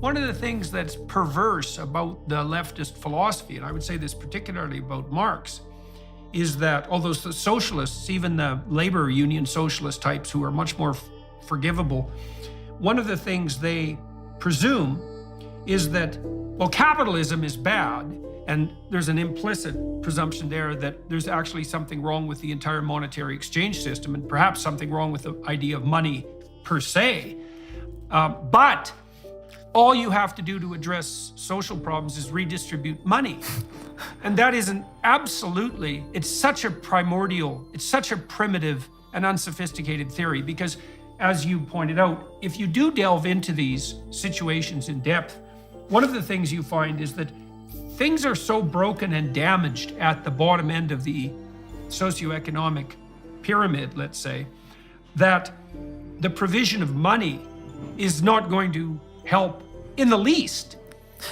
One of the things that's perverse about the leftist philosophy, and I would say this particularly about Marx, is that although the socialists, even the labor union socialist types who are much more forgivable, one of the things they presume is that, well, capitalism is bad, and there's an implicit presumption there that there's actually something wrong with the entire monetary exchange system and perhaps something wrong with the idea of money per se. But all you have to do to address social problems is redistribute money. And that is it's such a primordial, it's such a primitive and unsophisticated theory, because as you pointed out, if you do delve into these situations in depth, one of the things you find is that things are so broken and damaged at the bottom end of the socioeconomic pyramid, let's say, that the provision of money is not going to help in the least.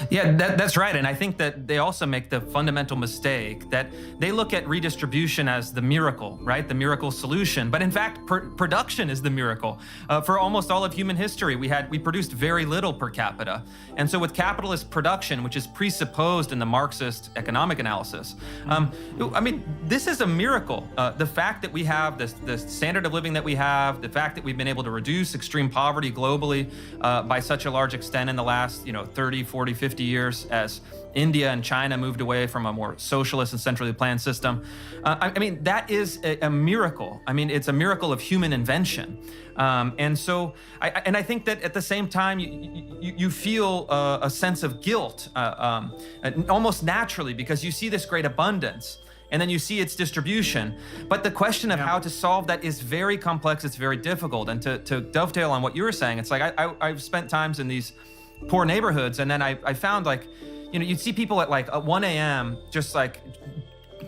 Yeah, that's right. And I think that they also make the fundamental mistake that they look at redistribution as the miracle, right? The miracle solution. But in fact, production is the miracle. For almost all of human history, we produced very little per capita. And so with capitalist production, which is presupposed in the Marxist economic analysis, I mean, this is a miracle. The fact that we have the standard of living that we have, the fact that we've been able to reduce extreme poverty globally by such a large extent in the last 30, 40, 50 years as India and China moved away from a more socialist and centrally planned system. I mean, that is a miracle. I mean, it's a miracle of human invention. And so I think that at the same time, you feel a sense of guilt almost naturally, because you see this great abundance and then you see its distribution. But the question of how to solve that is very complex. It's very difficult. And to dovetail on what you were saying, it's like I've spent times in these poor neighborhoods, and then I found, like, you'd see people at 1 a.m. just like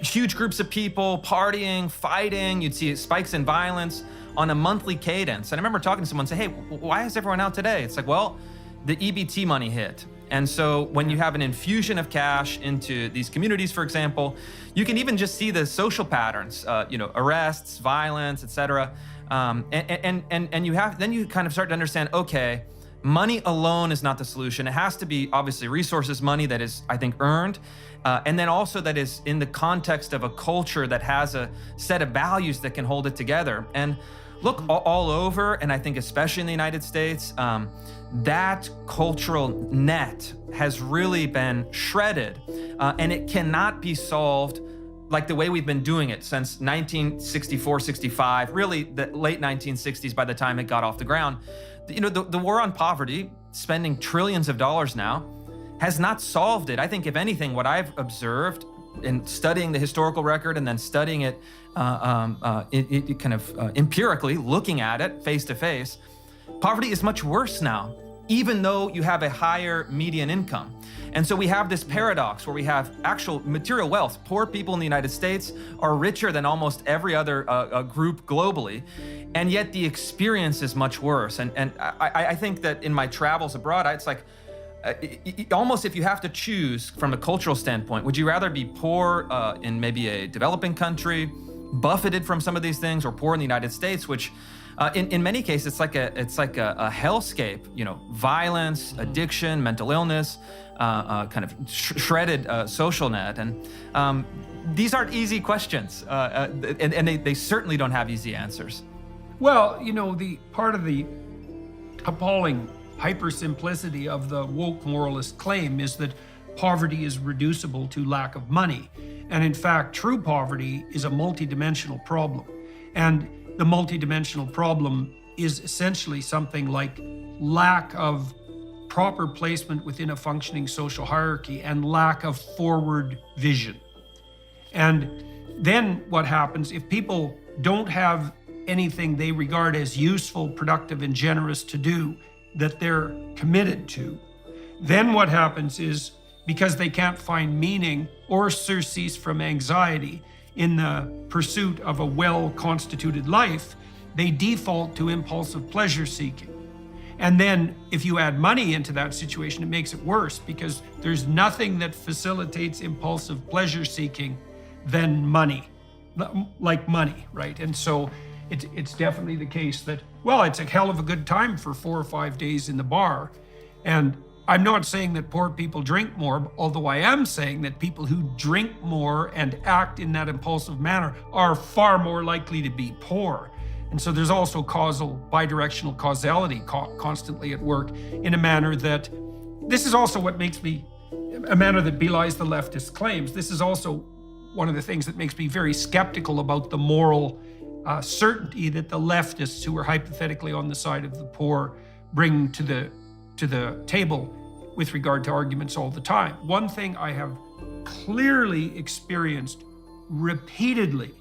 huge groups of people partying, fighting. You'd see spikes in violence on a monthly cadence. And I remember talking to someone and say, hey, why is everyone out today? It's like, well, the EBT money hit. And so when you have an infusion of cash into these communities, for example, you can even just see the social patterns, arrests, violence, etc. And you kind of start to understand, okay, money alone is not the solution. It has to be obviously resources, money that is, I think, earned, and then also that is in the context of a culture that has a set of values that can hold it together. And look, all over, and I think especially in the United States, that cultural net has really been shredded, and it cannot be solved like the way we've been doing it since 1964, 65, really the late 1960s by the time it got off the ground. The war on poverty, spending trillions of dollars now, has not solved it. I think, if anything, what I've observed in studying the historical record and then studying it empirically, looking at it face to face, poverty is much worse now, even though you have a higher median income. And so we have this paradox where we have actual material wealth. Poor people in the United States are richer than almost every other group globally, and yet the experience is much worse. And I think that in my travels abroad, it's like, almost if you have to choose from a cultural standpoint, would you rather be poor in maybe a developing country, buffeted from some of these things, or poor in the United States, which in many cases it's like a hellscape, violence, addiction, mental illness, kind of shredded social net. And these aren't easy questions, and they certainly don't have easy answers. Well, the part of the appalling hypersimplicity of the woke moralist claim is that poverty is reducible to lack of money. And in fact, true poverty is a multidimensional problem. And the multidimensional problem is essentially something like lack of proper placement within a functioning social hierarchy and lack of forward vision. And then what happens if people don't have anything they regard as useful, productive, and generous to do that they're committed to? Then what happens is, because they can't find meaning or surcease from anxiety in the pursuit of a well-constituted life, they default to impulsive pleasure seeking. And then if you add money into that situation, it makes it worse, because there's nothing that facilitates impulsive pleasure seeking than money, like money, right? And so it's definitely the case that, well, it's a hell of a good time for 4 or 5 days in the bar, and I'm not saying that poor people drink more, although I am saying that people who drink more and act in that impulsive manner are far more likely to be poor. And so there's also bidirectional causality constantly at work in a manner that, this is also what makes me, a manner that belies the leftist claims. This is also one of the things that makes me very skeptical about the moral certainty that the leftists, who are hypothetically on the side of the poor, bring to the table with regard to arguments all the time. One thing I have clearly experienced repeatedly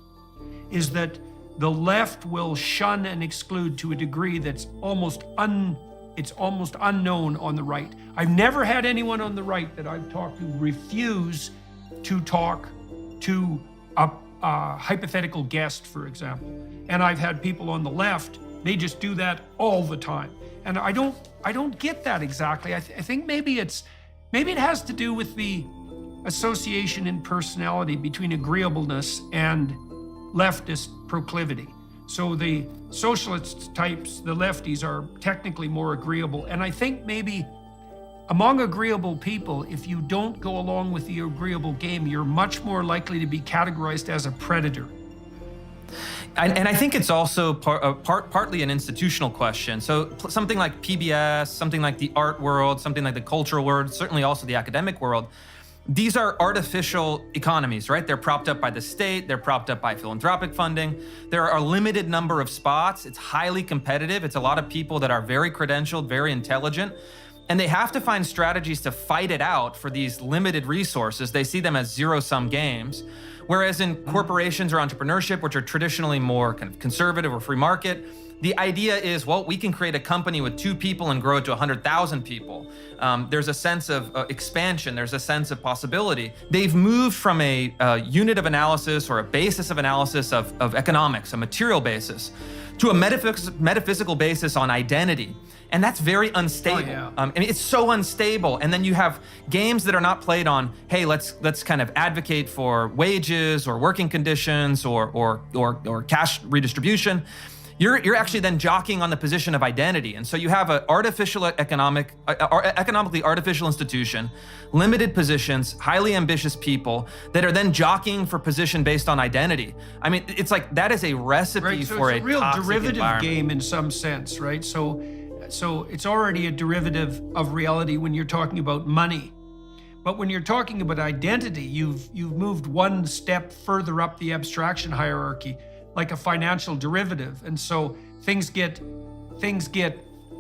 is that the left will shun and exclude to a degree that's almost unknown on the right. I've never had anyone on the right that I've talked to refuse to talk to a hypothetical guest, for example. And I've had people on the left, they just do that all the time. And I don't get that exactly. I think maybe it has to do with the association in personality between agreeableness and leftist proclivity. So the socialist types, the lefties, are technically more agreeable. And I think maybe among agreeable people, if you don't go along with the agreeable game, you're much more likely to be categorized as a predator. And I think it's also partly an institutional question. So something like PBS, something like the art world, something like the cultural world, certainly also the academic world, these are artificial economies, right? They're propped up by the state, they're propped up by philanthropic funding. There are a limited number of spots. It's highly competitive. It's a lot of people that are very credentialed, very intelligent, and they have to find strategies to fight it out for these limited resources. They see them as zero-sum games. Whereas in corporations or entrepreneurship, which are traditionally more kind of conservative or free market, the idea is, well, we can create a company with 2 people and grow it to 100,000 people. There's a sense of expansion. There's a sense of possibility. They've moved from a unit of analysis or a basis of analysis of economics, a material basis, to a metaphysical basis on identity. And that's very unstable. Oh, yeah. I mean, it's so unstable. And then you have games that are not played on, hey, let's kind of advocate for wages or working conditions or cash redistribution. You're actually then jockeying on the position of identity. And so you have an economically artificial institution, limited positions, highly ambitious people that are then jockeying for position based on identity. I mean, it's like that is a recipe right, so for it's a real toxic derivative game in some sense, right? So it's already a derivative of reality when you're talking about money. But when you're talking about identity, you've moved one step further up the abstraction hierarchy, like a financial derivative. And so things get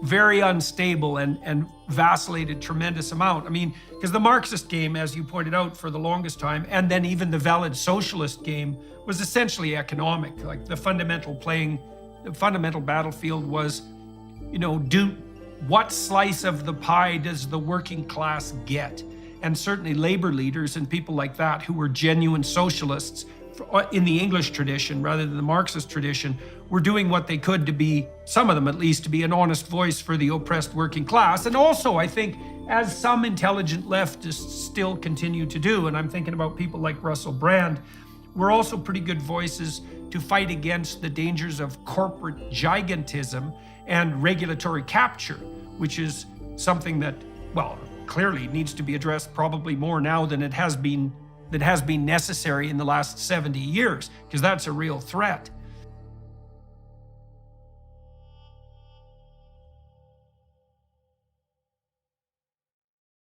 very unstable and vacillate a tremendous amount. I mean, because the Marxist game, as you pointed out, for the longest time, and then even the valid socialist game, was essentially economic. Like the fundamental battlefield was, what slice of the pie does the working class get? And certainly labor leaders and people like that who were genuine socialists in the English tradition rather than the Marxist tradition were doing what they could to be, some of them at least, to be an honest voice for the oppressed working class. And also, I think, as some intelligent leftists still continue to do, and I'm thinking about people like Russell Brand, we're also pretty good voices to fight against the dangers of corporate gigantism and regulatory capture, which is something that, well, clearly needs to be addressed probably more now than it has been necessary in the last 70 years, because that's a real threat.